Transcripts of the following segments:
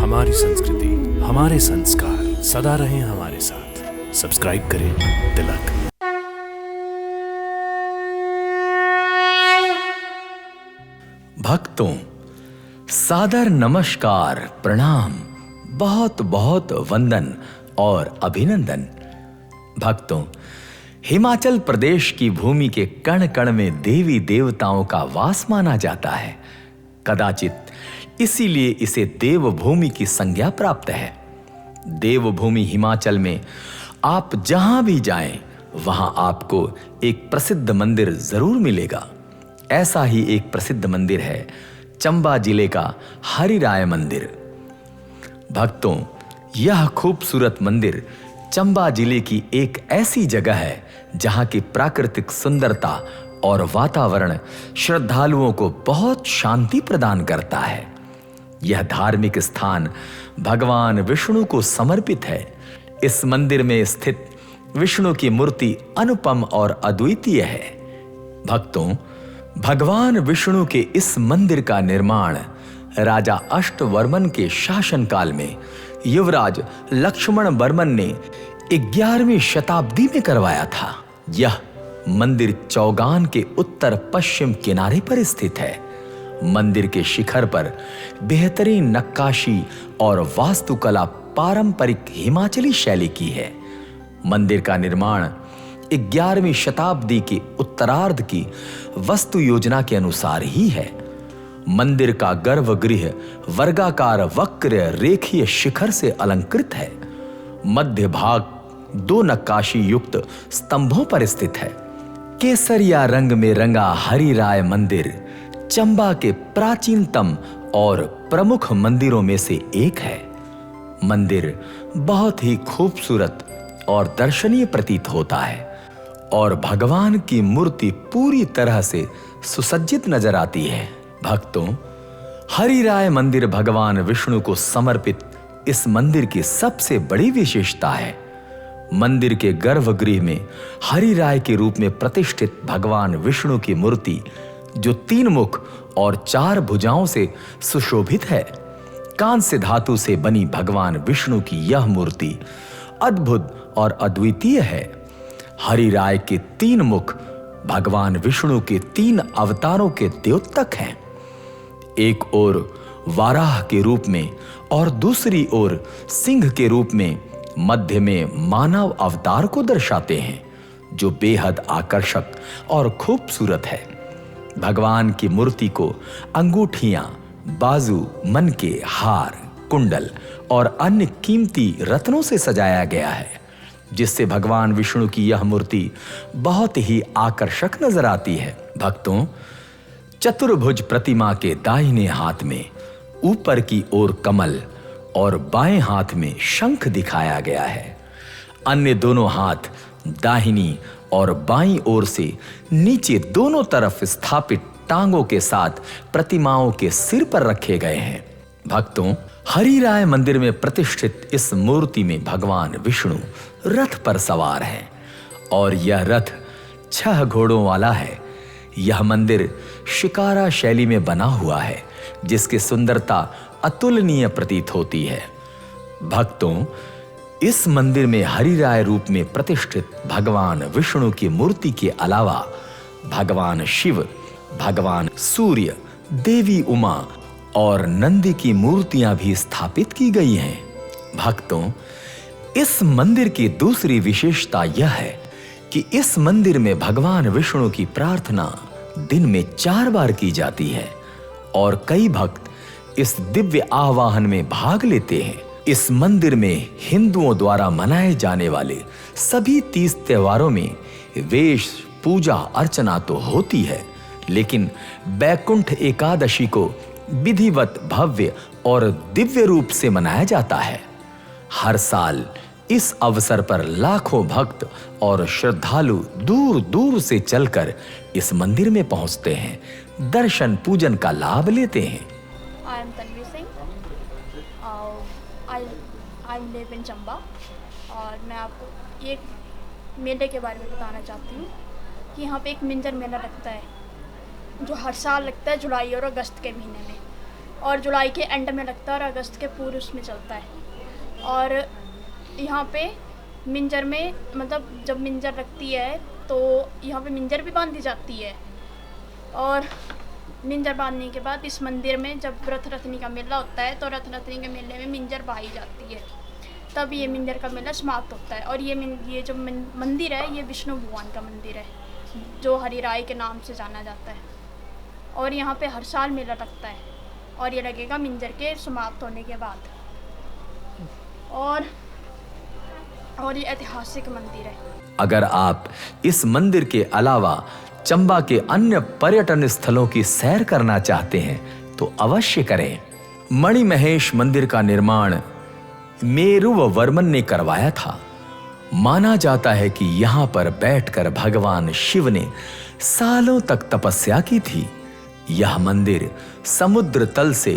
हमारी संस्कृति, हमारे संस्कार सदा रहें हमारे साथ। सब्सक्राइब करें तिलक। भक्तों, सादर नमस्कार, प्रणाम, बहुत बहुत वंदन और अभिनंदन। भक्तों, हिमाचल प्रदेश की भूमि के कण कण में देवी देवताओं का वास माना जाता है। कदाचित इसीलिए इसे देवभूमि की संज्ञा प्राप्त है। देवभूमि हिमाचल में आप जहां भी जाएं, वहां आपको एक प्रसिद्ध मंदिर जरूर मिलेगा। ऐसा ही एक प्रसिद्ध मंदिर है चंबा जिले का हरिराय मंदिर। भक्तों, यह खूबसूरत मंदिर चंबा जिले की एक ऐसी जगह है जहां की प्राकृतिक सुंदरता और वातावरण श्रद्धालुओं को बहुत शांति प्रदान करता है। यह धार्मिक स्थान भगवान विष्णु को समर्पित है। इस मंदिर में स्थित विष्णु की मूर्ति अनुपम और अद्वितीय है। भक्तों, भगवान विष्णु के इस मंदिर का निर्माण राजा अष्टवर्मन के शासनकाल में युवराज लक्ष्मण वर्मन ने 11वीं शताब्दी में करवाया था। यह मंदिर चौगान के उत्तर पश्चिम किनारे पर स्थित है। मंदिर के शिखर पर बेहतरीन नक्काशी और वास्तुकला पारंपरिक हिमाचली शैली की है। मंदिर का निर्माण 11वीं शताब्दी के उत्तरार्ध की वास्तु योजना के अनुसार ही है। मंदिर का गर्भगृह वर्गाकार वक्र रेखीय शिखर से अलंकृत है। मध्य भाग 2 नक्काशी युक्त स्तंभों पर स्थित है। केसरिया रंग में रंगा हरिराय मंदिर चंबा के प्राचीनतम और प्रमुख मंदिरों में से एक है। मंदिर बहुत ही खूबसूरत और दर्शनीय प्रतीत होता है और भगवान की मूर्ति पूरी तरह से सुसज्जित नजर आती है। भक्तों, हरिराय मंदिर भगवान विष्णु को समर्पित इस मंदिर की सबसे बड़ी विशेषता है। मंदिर के गर्भगृह में हरिराय के रूप में प्रतिष्ठित भगवान विष्णु की मूर्ति, जो 3 मुख और 4 भुजाओं से सुशोभित है। कांस्य धातु से बनी भगवान विष्णु की यह मूर्ति अद्भुत और अद्वितीय है। हरिराय के 3 मुख भगवान विष्णु के 3 अवतारों के द्योतक हैं। एक ओर वाराह के रूप में और दूसरी ओर सिंह के रूप में मध्य में मानव अवतार को दर्शाते हैं, जो बेहद आकर्षक और खूबसूरत है। भगवान की मूर्ति को अंगूठियां, बाजू, मनके, हार, कुंडल और अन्य कीमती रत्नों से सजाया गया है, जिससे भगवान विष्णु की यह मूर्ति बहुत ही आकर्षक नजर आती है। भक्तों, चतुर्भुज प्रतिमा के दाहिने हाथ में ऊपर की ओर कमल और बाएं हाथ में शंख दिखाया गया है। अन्य दोनों हाथ दाहिनी और बाईं ओर से नीचे दोनों तरफ स्थापित टांगों के साथ प्रतिमाओं के सिर पर रखे गए हैं। भक्तों, हरिराय मंदिर में प्रतिष्ठित इस मूर्ति में भगवान विष्णु रथ पर सवार हैं और यह रथ 6 घोड़ों वाला है। यह मंदिर शिकारा शैली में बना हुआ है, जिसकी सुंदरता अतुलनीय प्रतीत होती है। भक्तों, इस मंदिर में हरिराय रूप में प्रतिष्ठित भगवान विष्णु की मूर्ति के अलावा भगवान शिव, भगवान सूर्य, देवी उमा और नंदी की मूर्तियां भी स्थापित की गई हैं। भक्तों, इस मंदिर की दूसरी विशेषता यह है कि इस मंदिर में भगवान विष्णु की प्रार्थना दिन में 4 बार की जाती है और कई भक्त इस दिव्य आवाहन में भाग लेते हैं। इस मंदिर में हिंदुओं द्वारा मनाए जाने वाले सभी 30 त्योहारों में वेश, पूजा अर्चना तो होती है, लेकिन बैकुंठ एकादशी को विधिवत, भव्य और दिव्य रूप से मनाया जाता है। हर साल इस अवसर पर लाखों भक्त और श्रद्धालु दूर दूर से चलकर इस मंदिर में पहुंचते हैं, दर्शन पूजन का लाभ लेते हैं। I am Tanvi Singh. I live in Chamba और मैं आपको एक मेले के बारे में बताना चाहती हूँ कि यहाँ पे एक मिंजर मेला लगता है, जो हर साल लगता है जुलाई और अगस्त के महीने में। और जुलाई के एंड में लगता है और अगस्त के पूरे उसमें चलता है। और यहाँ पे मिंजर में मतलब जब मिंजर लगती है तो यहाँ पे मिंजर भी बांधी जाती है। और मिंजर बांधने के बाद इस मंदिर में जब रथ रथनी का मेला होता है तो रथ रथनी के मेले में मिंजर बहाई जाती है, तब ये मिंजर का मेला समाप्त होता है। और ये जो मंदिर है ये विष्णु भगवान का मंदिर है जो हरिराय के नाम से जाना जाता है। और यहाँ पे हर साल मेला लगता है और ये लगेगा मिंजर के समाप्त होने के बाद। और ये ऐतिहासिक मंदिर है। अगर आप इस मंदिर के अलावा चंबा के अन्य पर्यटन स्थलों की सैर करना चाहते हैं तो अवश्य करें। मणिमहेश मंदिर का निर्माण मेरुवर्मन ने करवाया था। माना जाता है कि यहां पर बैठकर भगवान शिव ने सालों तक तपस्या की थी। यह मंदिर समुद्र तल से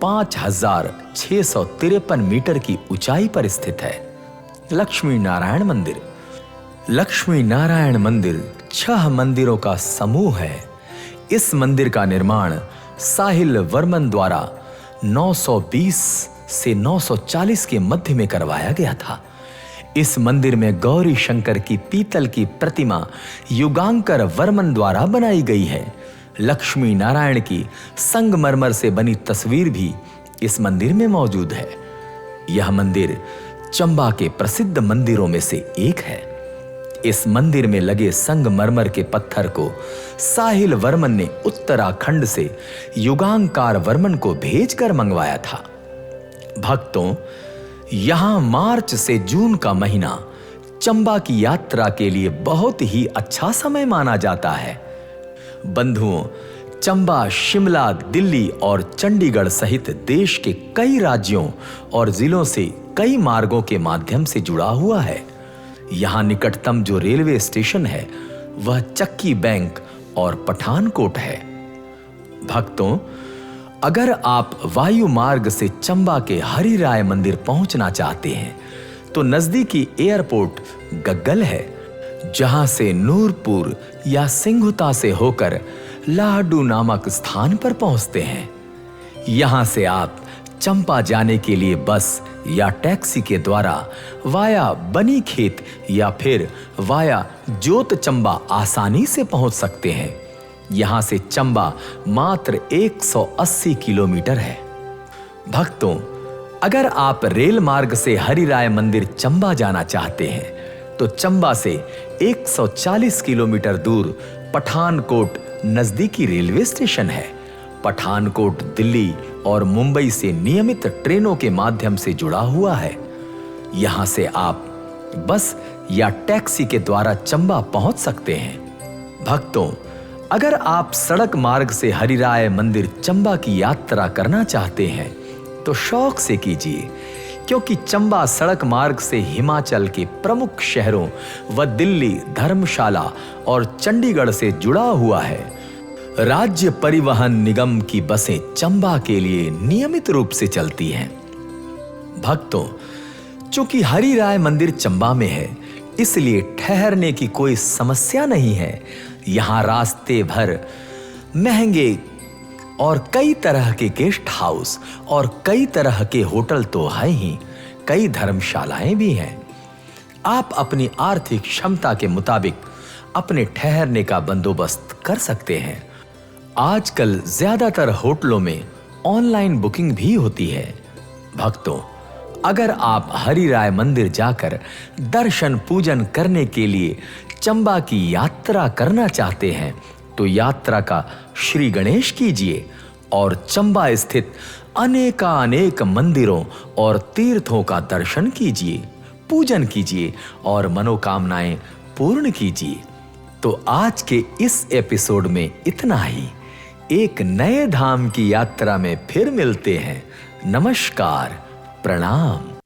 5653 मीटर की ऊंचाई पर स्थित है। लक्ष्मी नारायण मंदिर। लक्ष्मी नारायण मंदिर 6 मंदिरों का समूह है। इस मंदिर का निर्माण साहिल वर्मन द्वारा 920 से 940 के मध्य में करवाया गया था। इस मंदिर में गौरी शंकर की पीतल की प्रतिमा युगांकर वर्मन द्वारा बनाई गई है। लक्ष्मी नारायण की संगमरमर से बनी तस्वीर भी इस मंदिर में मौजूद है। यह मंदिर चंबा के प्रसिद्ध मंदिरों में से एक है। इस मंदिर में लगे संगमरमर के पत्थर को साहिल वर्मन ने उत्तराखंड से युगांकार वर्मन को भेजकर मंगवाया था। भक्तों, यहां मार्च से जून का महीना चंबा की यात्रा के लिए बहुत ही अच्छा समय माना जाता है। बंधुओं, चंबा शिमला, दिल्ली और चंडीगढ़ सहित देश के कई राज्यों और जिलों से कई मार्गों के माध्यम से जुड़ा हुआ है। यहां निकटतम जो रेलवे स्टेशन है वह चक्की बैंक और पठानकोट है। भक्तों, अगर आप वायु मार्ग से चंबा के हरिराय मंदिर पहुंचना चाहते हैं तो नजदीकी एयरपोर्ट गग्गल है, जहां से नूरपुर या सिंघुता से होकर लाडू नामक स्थान पर पहुंचते हैं। यहां से आप चंपा जाने के लिए बस या टैक्सी के द्वारा वाया बनी खेत या फिर वाया जोत चंबा आसानी से पहुंच सकते हैं। यहां से चंबा मात्र 180 किलोमीटर है। भक्तों, अगर आप रेल मार्ग से हरिराय मंदिर चंबा जाना चाहते हैं तो चंबा से 140 किलोमीटर दूर पठानकोट नजदीकी रेलवे स्टेशन है। पठानकोट दिल्ली और मुंबई से नियमित ट्रेनों के माध्यम से जुड़ा हुआ है। यहां से आप बस या टैक्सी के द्वारा चंबा पहुंच सकते हैं। भक्तों, अगर आप सड़क मार्ग से हरिराय मंदिर चंबा की यात्रा करना चाहते हैं तो शौक से कीजिए, क्योंकि चंबा सड़क मार्ग से हिमाचल के प्रमुख शहरों व दिल्ली, धर्मशाला और चंडीगढ़ से जुड़ा हुआ है। राज्य परिवहन निगम की बसें चंबा के लिए नियमित रूप से चलती हैं। भक्तों, चूंकि हरिराय मंदिर चंबा में है, इसलिए ठहरने की कोई समस्या नहीं है। यहां रास्ते भर महंगे और कई तरह के गेस्ट हाउस और कई तरह के होटल तो है ही, कई धर्मशालाएं भी हैं। आप अपनी आर्थिक क्षमता के मुताबिक अपने ठहरने का बंदोबस्त कर सकते हैं। आजकल ज्यादातर होटलों में ऑनलाइन बुकिंग भी होती है। भक्तों, अगर आप हरिराय मंदिर जाकर दर्शन पूजन करने के लिए चंबा की यात्रा करना चाहते हैं तो यात्रा का श्री गणेश कीजिए और चंबा स्थित अनेक मंदिरों और तीर्थों का दर्शन कीजिए, पूजन कीजिए और मनोकामनाएं पूर्ण कीजिए। तो आज के इस एपिसोड में इतना ही। एक नए धाम की यात्रा में फिर मिलते हैं। नमस्कार, प्रणाम।